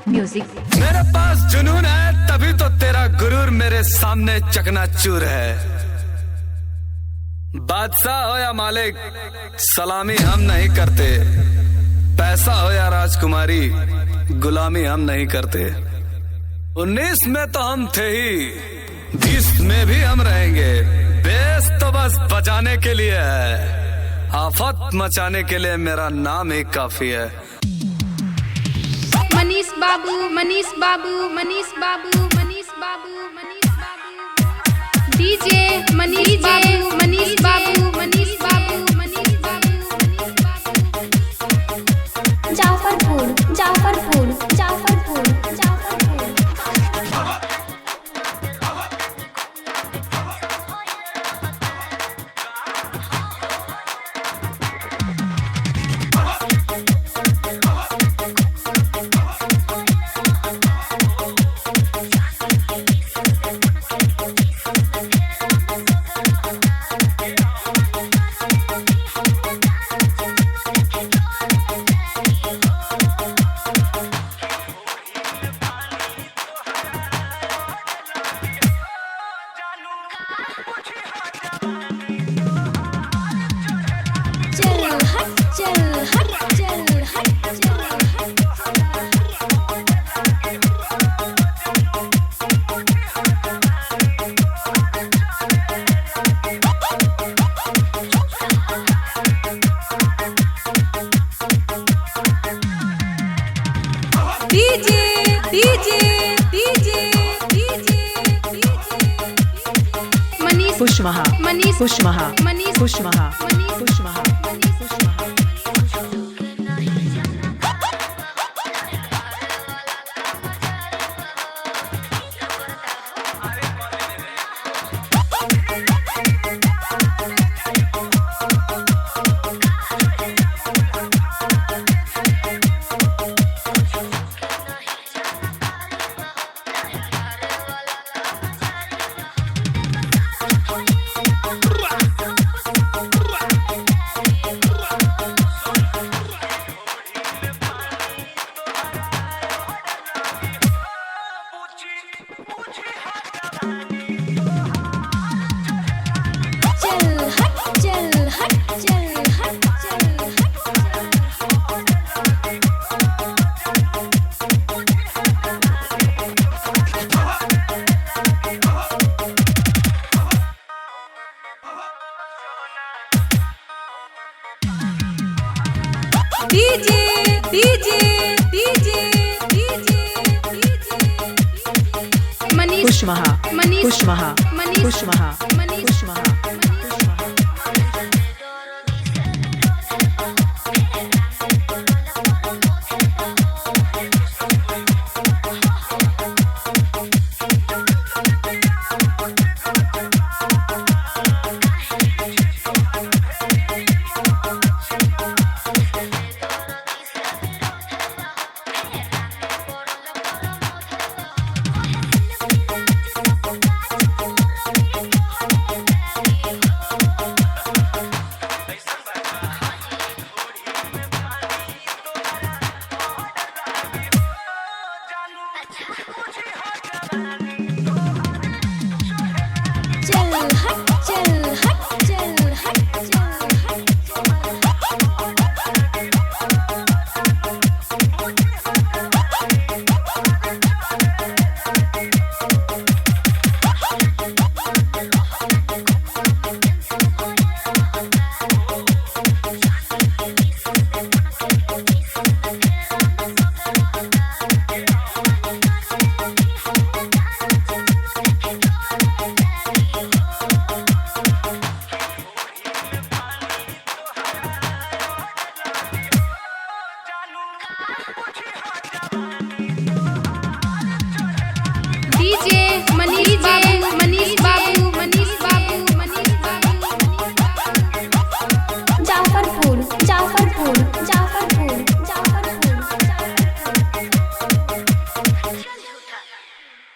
Music. मेरे पास जुनून है तभी तो तेरा गुरूर मेरे सामने चकनाचूर है। बादशाह हो या मालिक सलामी हम नहीं करते, पैसा हो या राजकुमारी गुलामी हम नहीं करते। 19 में तो हम थे ही, 20 में भी हम रहेंगे। बेस तो बस बचाने के लिए है, आफत मचाने के लिए मेरा नाम ही काफी है। मनीष बाबू, मनीष बाबू, मनीष बाबू, मनीष बाबू, मनीष बाबू, डीजे मनीष बाबू, मनीष बाबू, मनीष बाबू, मनीष बाबू, जाफरपुर जाफरपुर जाफरपुर जाफरपुर। खुशमहा, मनीष खुशमहा, मनीष खुशमहा, खुशमहा। DJ DJ DJ DJ Manish खुशमहा, मनीष खुशमहा, मनीष खुशमहा।